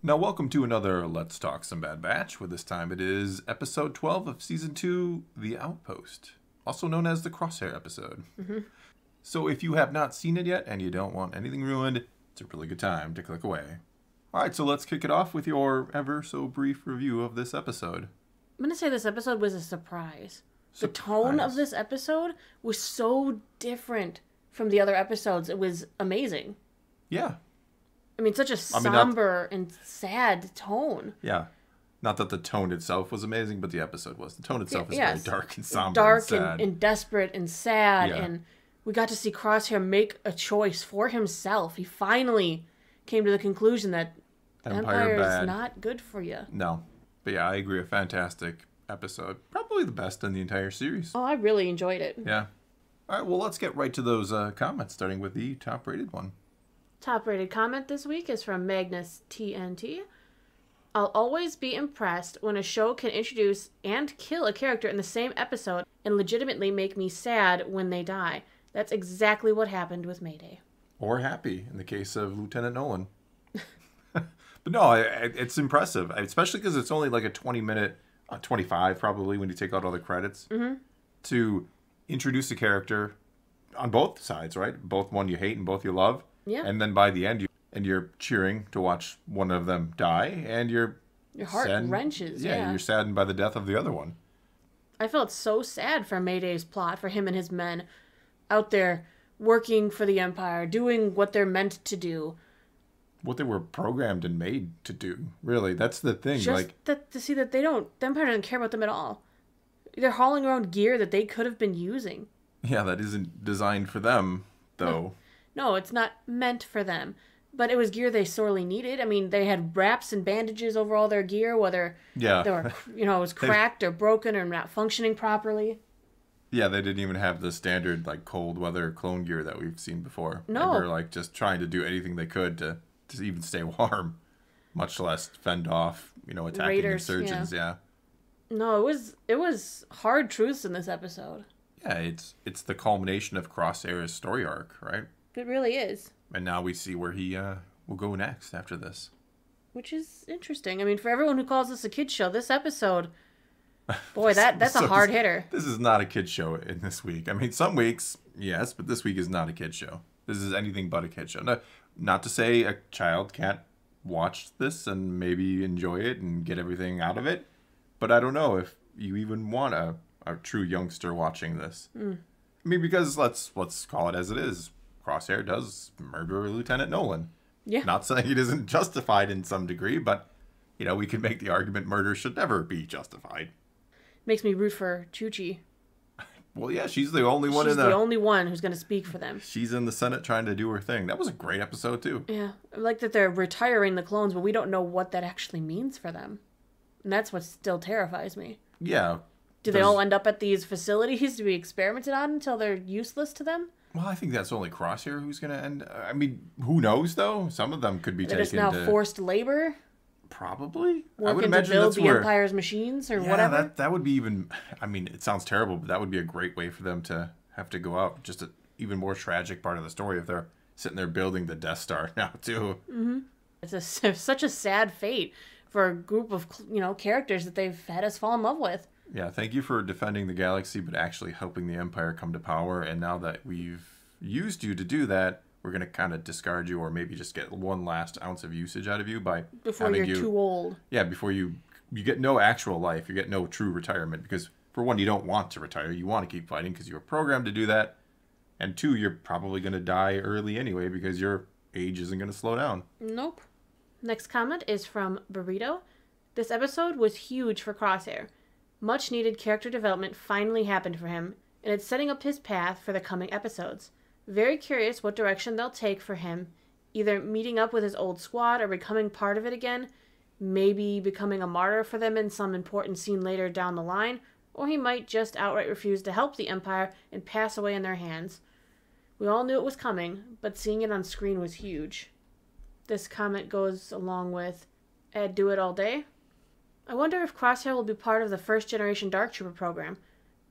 Now, welcome to another Let's Talk Some Bad Batch, where this time it is episode 12 of season 2, The Outpost, also known as the Crosshair episode. So if you have not seen it yet and you don't want anything ruined, it's a really good time to click away. Alright, so let's kick it off with your ever so brief review of this episode. I'm going to say this episode was a surprise. The tone of this episode was so different from the other episodes. It was amazing. Yeah. I mean, such a somber and sad tone. Yeah. Not that the tone itself was amazing, but the episode was. The tone itself is very dark and somber dark and sad. And desperate and sad. Yeah. And we got to see Crosshair make a choice for himself. He finally came to the conclusion that Empire is not good for you. No. But yeah, I agree. A fantastic episode. Probably the best in the entire series. Oh, I really enjoyed it. Yeah. All right, well, let's get right to those comments, starting with the top-rated one. Top-rated comment this week is from Magnus TNT. I'll always be impressed when a show can introduce and kill a character in the same episode and legitimately make me sad when they die. That's exactly what happened with Mayday. Or happy, in the case of Lieutenant Nolan. But no, it's impressive, especially because it's only like a 20-minute, 25 probably when you take out all the credits, to introduce a character on both sides, right? Both one you hate and both you love. Yeah. And then by the end, you're cheering to watch one of them die, and your heart wrenches. Yeah, you're saddened by the death of the other one. I felt so sad for Mayday's plot, for him and his men out there working for the Empire, doing what they're meant to do. What they were programmed and made to do. Really, that's the thing. Just to see that the Empire doesn't care about them at all. They're hauling around gear that they could have been using. Yeah, that isn't designed for them, though. No, it's not meant for them. But it was gear they sorely needed. I mean, they had wraps and bandages over all their gear, whether they were, it was cracked or broken or not functioning properly. Yeah, they didn't even have the standard, cold weather clone gear that we've seen before. No. They were, just trying to do anything they could to even stay warm, much less fend off, attacking Raiders, insurgents, yeah. No, it was hard truths in this episode. Yeah, it's the culmination of Crosshair's story arc, right? It really is. And now we see where he will go next after this. Which is interesting. I mean, for everyone who calls this a kid's show, this episode, boy, that's a hard hitter. This is not a kid's show in this week. I mean, some weeks, yes, but this week is not a kid's show. This is anything but a kid's show. No, not to say a child can't watch this and maybe enjoy it and get everything out of it, but I don't know if you even want a true youngster watching this. I mean, because let's call it as it is. Crosshair does murder Lieutenant Nolan. Yeah. Not saying it isn't justified in some degree, but, we could make the argument murder should never be justified. Makes me root for Chuchi. Well, yeah, she's the only one She's the only one who's going to speak for them. She's in the Senate trying to do her thing. That was a great episode, too. Yeah. I like that they're retiring the clones, but we don't know what that actually means for them. And that's what still terrifies me. Yeah. Do they all end up at these facilities to be experimented on until they're useless to them? Well, I think that's only Crosshair who's going to end. I mean, who knows, though? Some of them could be They're taken just now forced labor? Probably. I would imagine to build the Empire's machines or whatever? Yeah, that would be even... I mean, it sounds terrible, but that would be a great way for them to have to go out. Just an even more tragic part of the story if they're sitting there building the Death Star now, too. Mm-hmm. It's such a sad fate for a group of, characters that they've had us fall in love with. Yeah, thank you for defending the galaxy, but actually helping the Empire come to power. And now that we've used you to do that, we're going to kind of discard you or maybe just get one last ounce of usage out of you by before you're too old. Yeah, before you get no actual life. You get no true retirement because, for one, you don't want to retire. You want to keep fighting because you were programmed to do that. And two, you're probably going to die early anyway because your age isn't going to slow down. Nope. Next comment is from Burrito. This episode was huge for Crosshair. Much needed character development finally happened for him, and it's setting up his path for the coming episodes. Very curious what direction they'll take for him, either meeting up with his old squad or becoming part of it again, maybe becoming a martyr for them in some important scene later down the line, or he might just outright refuse to help the Empire and pass away in their hands. We all knew it was coming, but seeing it on screen was huge. This comment goes along with, I'd do it all day. I wonder if Crosshair will be part of the first-generation Dark Trooper program,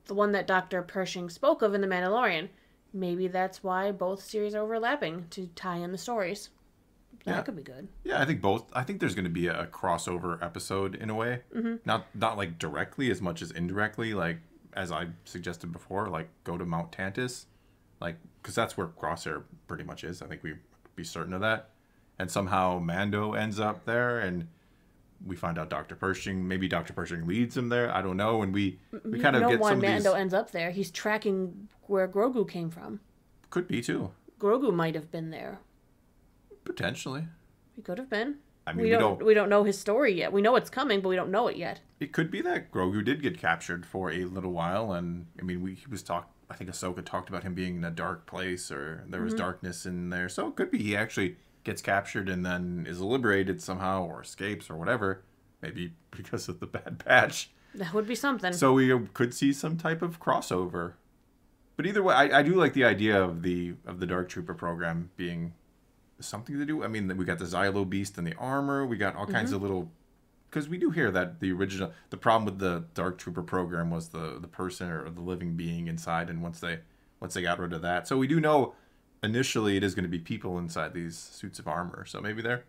the one that Dr. Pershing spoke of in The Mandalorian. Maybe that's why both series are overlapping, to tie in the stories. That could be good. Yeah, I think both. I think there's going to be a crossover episode in a way. Not like directly as much as indirectly, like as I suggested before, like go to Mount Tantus, like because that's where Crosshair pretty much is. I think we'd be certain of that. And somehow Mando ends up there, and we find out Dr. Pershing. Maybe Dr. Pershing leads him there. I don't know. And we kind of get why some of Mando these. ends up there. He's tracking where Grogu came from. Could be too. Grogu might have been there. Potentially. He could have been. I mean, we don't know his story yet. We know it's coming, but we don't know it yet. It could be that Grogu did get captured for a little while, and I mean, he was I think Ahsoka talked about him being in a dark place, or there was darkness in there. So it could be he actually gets captured and then is liberated somehow, or escapes, or whatever. Maybe because of the Bad Batch. That would be something. So we could see some type of crossover. But either way, I do like the idea of the Dark Trooper program being something to do. I mean, we got the Xylo Beast and the armor. We got all kinds of little... Because we do hear that the problem with the Dark Trooper program was the person or the living being inside, and once they got rid of that. So we do know initially it is going to be people inside these suits of armor. So maybe they're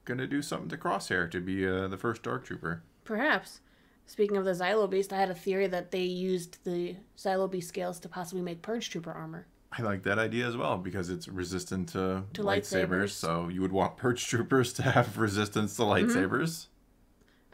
going to do something to Crosshair to be the first Dark Trooper. Perhaps. Speaking of the Xylo Beast, I had a theory that they used the Xylo Beast scales to possibly make Purge Trooper armor. I like that idea as well, because it's resistant to lightsabers. lightsabers. So you would want Purge Troopers to have resistance to lightsabers.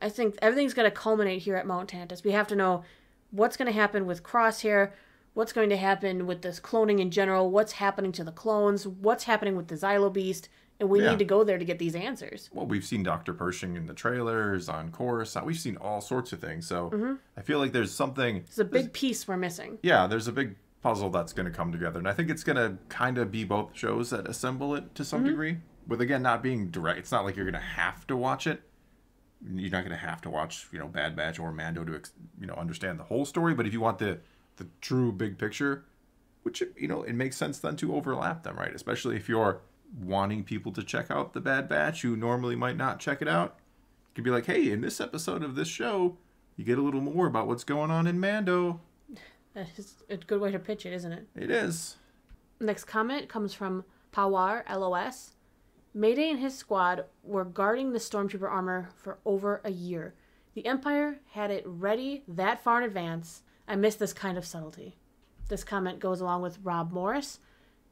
I think everything's going to culminate here at Mount Tantus. We have to know what's going to happen with Crosshair, what's going to happen with this cloning in general, what's happening to the clones, what's happening with the Xylo Beast, and we need to go there to get these answers. Well, we've seen Dr. Pershing in the trailers, on Coruscant. We've seen all sorts of things. So I feel like there's something... It's a big piece we're missing. Yeah, there's a big puzzle that's going to come together. And I think it's going to kind of be both shows that assemble it to some degree. With, again, not being direct. It's not like you're going to have to watch it. You're not going to have to watch, Bad Batch or Mando to, understand the whole story. But if you want the true big picture, which, it makes sense then to overlap them, right? Especially if you're wanting people to check out the Bad Batch who normally might not check it out. You could be like, hey, in this episode of this show, you get a little more about what's going on in Mando. That is a good way to pitch it, isn't it? It is. Next comment comes from Pawar LOS. Mayday and his squad were guarding the Stormtrooper armor for over a year. The Empire had it ready that far in advance. I miss this kind of subtlety. This comment goes along with Rob Morris.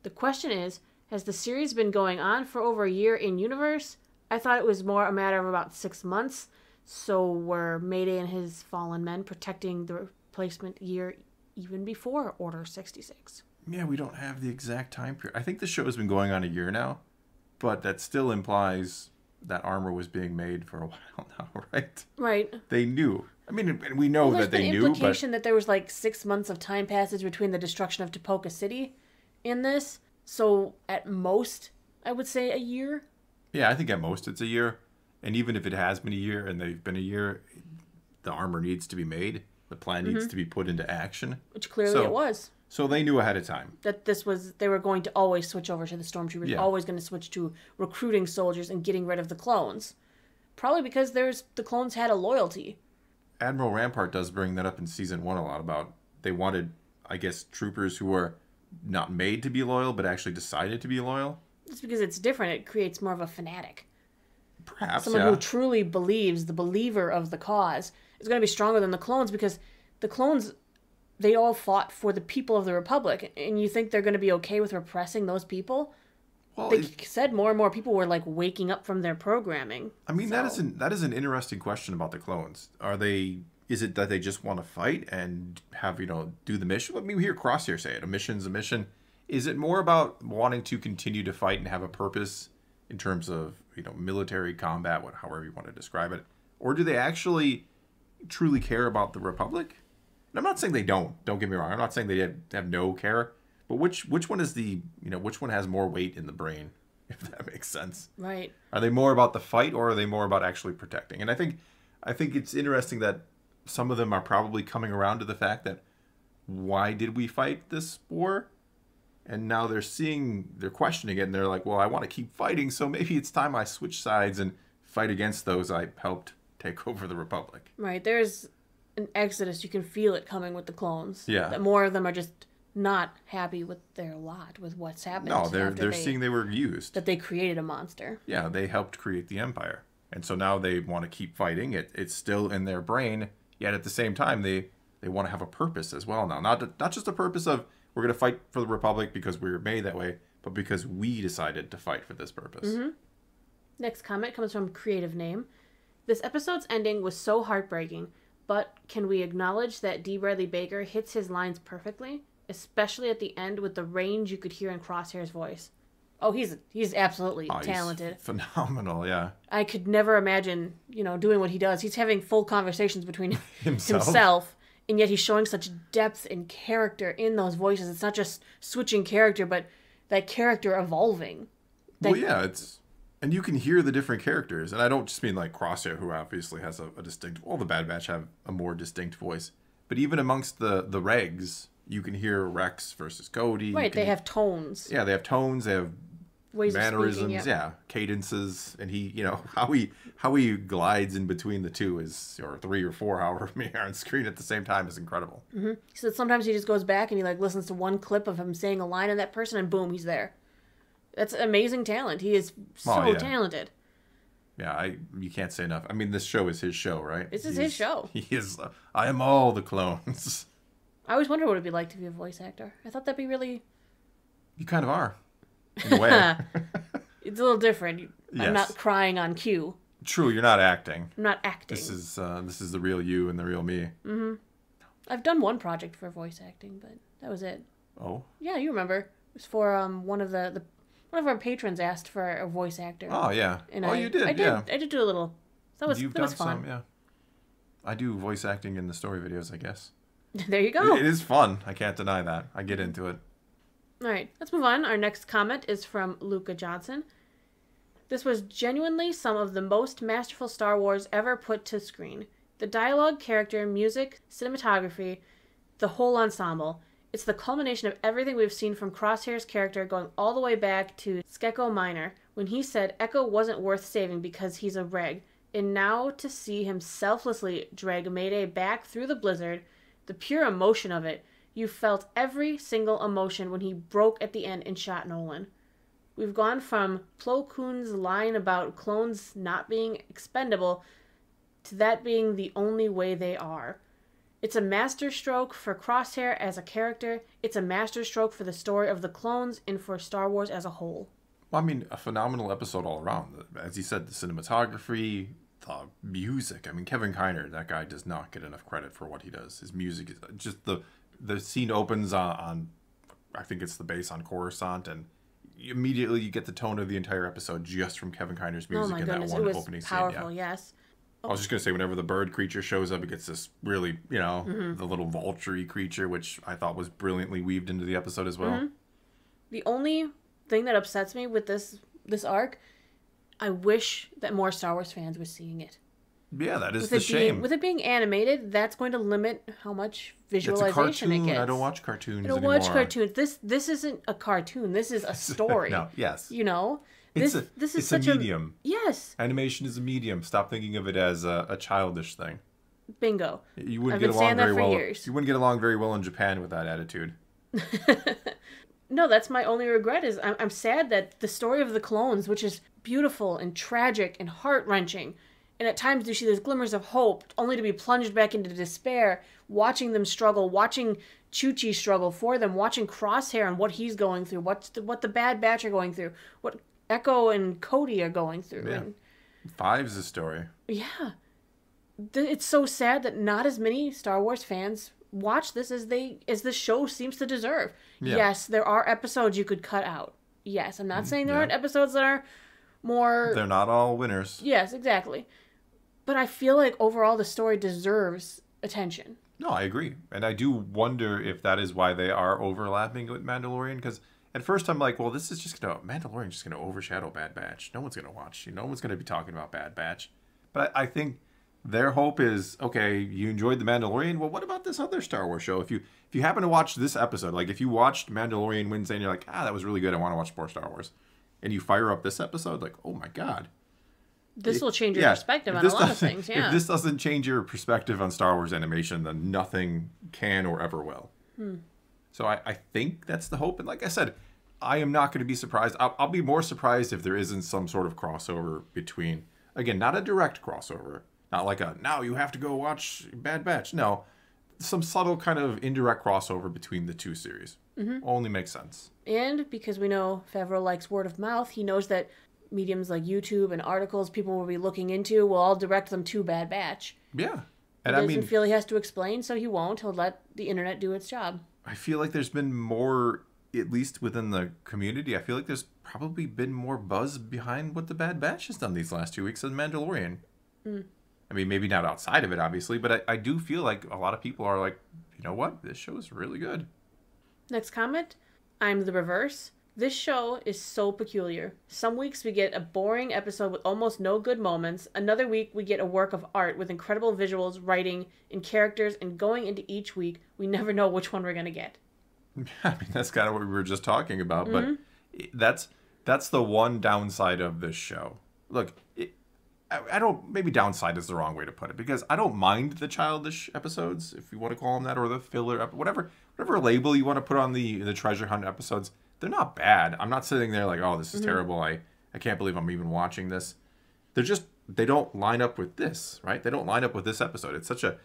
The question is, has the series been going on for over a year in universe? I thought it was more a matter of about 6 months. So were Mayday and his fallen men protecting the replacement year even before Order 66? Yeah, we don't have the exact time period. I think the show has been going on a year now, but that still implies that armor was being made for a while now, right? Right. They knew. I mean, we know that they knew, but... There's been implication that there was like 6 months of time passage between the destruction of Tipoca City in this. So at most, I would say a year. Yeah, I think at most it's a year. And even if it has been a year and they've been a year, the armor needs to be made. The plan needs to be put into action. Which clearly it was. So they knew ahead of time. That they were going to always switch over to the Stormtroopers, always going to switch to recruiting soldiers and getting rid of the clones. Probably because the clones had a loyalty. Admiral Rampart does bring that up in season 1 a lot about they wanted, I guess, troopers who were not made to be loyal, but actually decided to be loyal. It's because it's different. It creates more of a fanatic. Perhaps, Someone who truly believes, the believer of the cause, is going to be stronger than the clones, because the clones, they all fought for the people of the Republic, and you think they're going to be okay with repressing those people? Well, they said more and more people were like waking up from their programming. I mean, that is an interesting question about the clones. Is it that they just want to fight and have, do the mission? I mean, we hear Crosshair say it. A mission's a mission. Is it more about wanting to continue to fight and have a purpose in terms of, military combat, however you want to describe it? Or do they actually truly care about the Republic? And I'm not saying they don't. Don't get me wrong. I'm not saying they have no care. But which one is which one has more weight in the brain, if that makes sense? Right. Are they more about the fight, or are they more about actually protecting? And I think it's interesting that some of them are probably coming around to the fact that why did we fight this war? And now they're questioning it, and they're like, well, I want to keep fighting, so maybe it's time I switch sides and fight against those I helped take over the Republic. Right. There's an exodus. You can feel it coming with the clones. Yeah. That more of them are just not happy with their lot, with what's happened. No, they're after seeing they were used. that they created a monster. Yeah, they helped create the Empire. And so now they want to keep fighting. It's still in their brain, yet at the same time they want to have a purpose as well now. Not just a purpose of we're going to fight for the Republic because we were made that way, but because we decided to fight for this purpose. Mm-hmm. Next comment comes from Creative Name. This episode's ending was so heartbreaking, but can we acknowledge that D. Bradley Baker hits his lines perfectly, especially at the end with the range you could hear in Crosshair's voice? Oh, he's absolutely talented. He's phenomenal, yeah. I could never imagine, doing what he does. He's having full conversations between himself, and yet he's showing such depth and character in those voices. It's not just switching character, but that character evolving. Well, yeah, and you can hear the different characters. And I don't just mean like Crosshair, who obviously has a distinct... All the Bad Batch have a more distinct voice. But even amongst the regs, you can hear Rex versus Cody. Right, they have tones. Yeah, they have tones, they have ways mannerisms, of speaking, yeah, cadences. And he, how he glides in between the two or 3 or 4, however many are on screen at the same time is incredible. Mm-hmm. So sometimes he just goes back and he listens to one clip of him saying a line of that person and boom, he's there. That's amazing talent. He is so talented. Yeah, you can't say enough. I mean, this show is his show, right? This is his show. He is. I am all the clones. I always wonder what it'd be like to be a voice actor. I thought that'd be really... You kind of are, in a way. It's a little different. Yes. I'm not crying on cue. True, you're not acting. I'm not acting. This is the real you and the real me. Mm-hmm. I've done one project for voice acting, but that was it. Oh? Yeah, you remember. It was for one of our patrons asked for a voice actor. Oh, yeah. And you did, yeah. I did do a little. That was fun. Some, yeah. I do voice acting in the story videos, I guess. There you go. It is fun. I can't deny that. I get into it. All right, let's move on. Our next comment is from Luca Johnson. This was genuinely some of the most masterful Star Wars ever put to screen. The dialogue, character, music, cinematography, the whole ensemble. It's the culmination of everything we've seen from Crosshair's character going all the way back to Skeko Minor, when he said Echo wasn't worth saving because he's a reg. And now to see him selflessly drag Mayday back through the blizzard, the pure emotion of it. You felt every single emotion when he broke at the end and shot Nolan. We've gone from Plo Koon's line about clones not being expendable to that being the only way they are. It's a masterstroke for Crosshair as a character. It's a masterstroke for the story of the clones and for Star Wars as a whole. Well, I mean, a phenomenal episode all around. As you said, the cinematography, the music. I mean, Kevin Kiner, that guy does not get enough credit for what he does. His music is just the scene opens on I think it's the base on Coruscant, and immediately you get the tone of the entire episode just from Kevin Kiner's music in that one opening scene. Powerful, yes. I was just going to say, whenever the bird creature shows up, it gets this really, the little vulture-y creature, which I thought was brilliantly weaved into the episode as well. Mm-hmm. The only thing that upsets me with this arc, I wish that more Star Wars fans were seeing it. Yeah, that is the shame. With it being animated, that's going to limit how much visualization it gets. I don't watch cartoons anymore. I don't watch cartoons. This isn't a cartoon. This is a story. No, yes. This is such a medium. Yes. Animation is a medium. Stop thinking of it as a childish thing. Bingo. You wouldn't get along very well. You wouldn't get along very well in Japan with that attitude. No, that's my only regret. Is I'm sad that the story of the clones, which is beautiful and tragic and heart-wrenching, and at times you see those glimmers of hope, only to be plunged back into despair, watching them struggle, watching Chuchi struggle for them, watching Crosshair and what he's going through, what the Bad Batch are going through, what Echo and Cody are going through. Yeah. And, 5's a story. Yeah. It's so sad that not as many Star Wars fans watch this as the show seems to deserve. Yeah. Yes, there are episodes you could cut out. Yes, I'm not saying there aren't episodes that are more... They're not all winners. Yes, exactly. But I feel like overall the story deserves attention. No, I agree. And I do wonder if that is why they are overlapping with Mandalorian, because at first I'm like, well, this is just Mandalorian's just going to overshadow Bad Batch. No one's going to watch. No one's going to be talking about Bad Batch. But I think their hope is, okay, you enjoyed The Mandalorian. Well, what about this other Star Wars show? If you happen to watch this episode, like if you watched Mandalorian Wednesday and you're like, that was really good, I want to watch more Star Wars, and you fire up this episode, like, oh my God. This will change your perspective on a lot of things, yeah. If this doesn't change your perspective on Star Wars animation, then nothing can or ever will. So I think that's the hope. And like I said, I am not going to be surprised. I'll be more surprised if there isn't some sort of crossover between, again, not a direct crossover, not like a, now you have to go watch Bad Batch. No, some subtle kind of indirect crossover between the two series. Only makes sense. And because we know Favreau likes word of mouth, he knows that mediums like YouTube and articles people will be looking into will all direct them to Bad Batch. Yeah. He And doesn't feel he has to explain, so he won't. He'll let the internet do its job. I feel like there's been more, at least within the community, I feel like there's probably been more buzz behind what the Bad Batch has done these last 2 weeks than Mandalorian. I mean, maybe not outside of it, obviously, but I do feel like a lot of people are like, you know what? This show is really good. Next comment, I'm the reverse. This show is so peculiar. Some weeks we get a boring episode with almost no good moments. Another week we get a work of art with incredible visuals, writing, and characters, and going into each week, we never know which one we're going to get. I mean, that's kind of what we were just talking about, but that's the one downside of this show. Look, I don't, maybe downside is the wrong way to put it, because I don't mind the childish episodes, if you want to call them that, or the filler, whatever label you want to put on the treasure hunt episodes. They're not bad. I'm not sitting there like, oh, this is terrible. I can't believe I'm even watching this. They don't line up with this, right? They don't line up with this episode. It's such a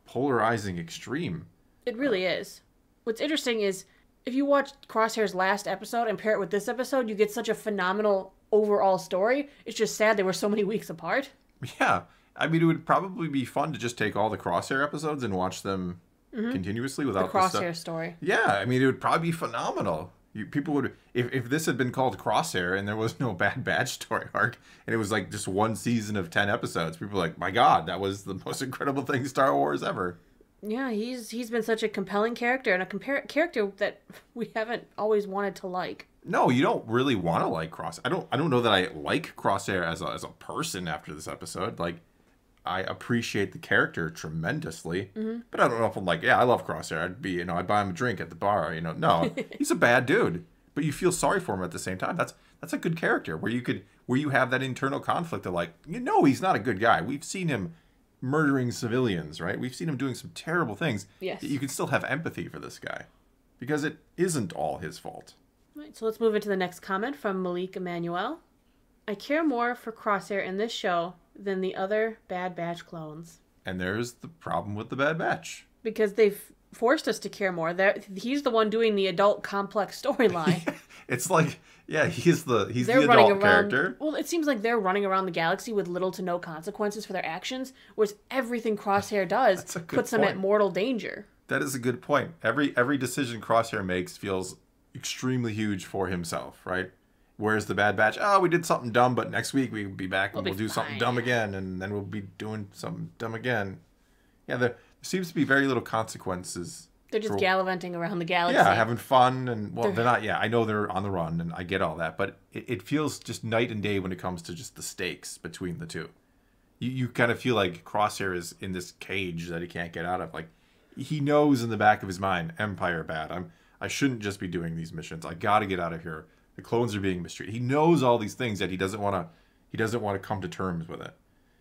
polarizing extreme. It really is. What's interesting is, if you watch Crosshair's last episode and pair it with this episode, you get such a phenomenal overall story. It's just sad they were so many weeks apart. Yeah. I mean, it would probably be fun to just take all the Crosshair episodes and watch them continuously without the Crosshair story. Yeah, I mean, it would probably be phenomenal. People would, if this had been called Crosshair and there was no Bad Batch story arc, and it was like just one season of 10 episodes, people were like, my God, that was the most incredible thing Star Wars ever. Yeah, he's been such a compelling character, and a character that we haven't always wanted to like. No, you don't really want to like Crosshair. I don't know that I like Crosshair as a person after this episode. Like, I appreciate the character tremendously, but I don't know if I'm like, yeah, I love Crosshair. I'd buy him a drink at the bar. No, he's a bad dude, but you feel sorry for him at the same time. That's a good character where you have that internal conflict of like, he's not a good guy. We've seen him murdering civilians, right? We've seen him doing some terrible things. Yes. You can still have empathy for this guy because it isn't all his fault. Right, so let's move into the next comment from Malik Emanuel. I care more for Crosshair in this show than the other Bad Batch clones. And there's the problem with the Bad Batch. Because they've forced us to care more. He's the one doing the adult complex storyline. It's like, yeah, he's the adult character. Well, it seems like they're running around the galaxy with little to no consequences for their actions, whereas everything Crosshair does puts them at mortal danger. That is a good point. Every decision Crosshair makes feels extremely huge for himself, right? Whereas the Bad Batch, we did something dumb, but next week we'll be back and we'll do something dumb again, and then we'll be doing something dumb again. Yeah, there seems to be very little consequences. They're just gallivanting around the galaxy. Yeah, having fun, and they're not. Yeah, I know they're on the run, and I get all that, but it feels just night and day when it comes to just the stakes between the two. You kind of feel like Crosshair is in this cage that he can't get out of. Like, he knows in the back of his mind, Empire bad. I shouldn't just be doing these missions. I got to get out of here. The clones are being mistreated. He knows all these things, that he doesn't want to come to terms with it.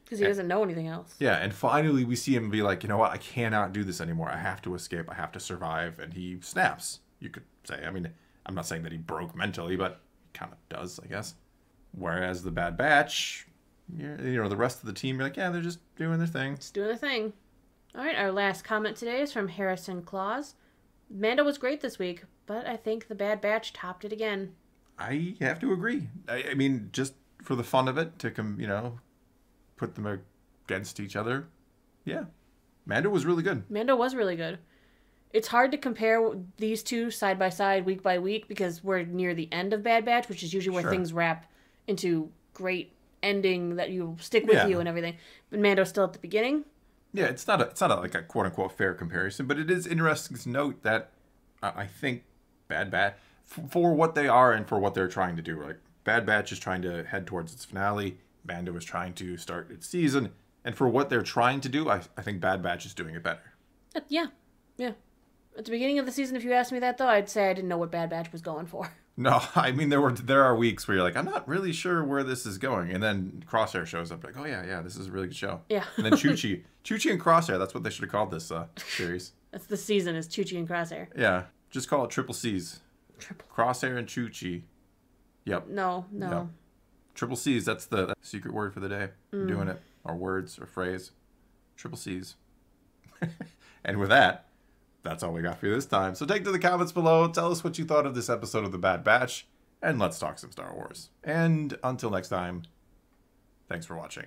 Because he doesn't know anything else. Yeah, and finally we see him be like, you know what? I cannot do this anymore. I have to escape. I have to survive. And he snaps, you could say. I mean, I'm not saying that he broke mentally, but he kind of does, I guess. Whereas the Bad Batch, the rest of the team, you're like, yeah, they're just doing their thing. Just doing their thing. All right, our last comment today is from Harrison Claus. Mando was great this week, but I think the Bad Batch topped it again. I have to agree. I mean, just for the fun of it, to put them against each other. Yeah. Mando was really good. Mando was really good. It's hard to compare these two side by side, week by week, because we're near the end of Bad Batch, which is usually where things wrap into great ending that you stick with you and everything. But Mando's still at the beginning. Yeah, it's not like a quote unquote fair comparison, but it is interesting to note that I think Bad Batch, for what they are and for what they're trying to do, like Bad Batch is trying to head towards its finale. Mando is trying to start its season, and for what they're trying to do, I think Bad Batch is doing it better. Yeah. At the beginning of the season, if you asked me that, though, I'd say I didn't know what Bad Batch was going for. No, I mean, there are weeks where you're like, I'm not really sure where this is going, and then Crosshair shows up, like, oh yeah, this is a really good show. Yeah. And then Chuchi and Crosshair, that's what they should have called this series. That's the season, is Chuchi and Crosshair. Yeah, just call it Triple C's. Triple. Crosshair and Chuchi. Yep. No. Yep. Triple C's, that's the secret word for the day. We're doing it. Or words or phrase. Triple C's. And with that, that's all we got for you this time. So take to the comments below, tell us what you thought of this episode of The Bad Batch, and let's talk some Star Wars. And until next time, thanks for watching.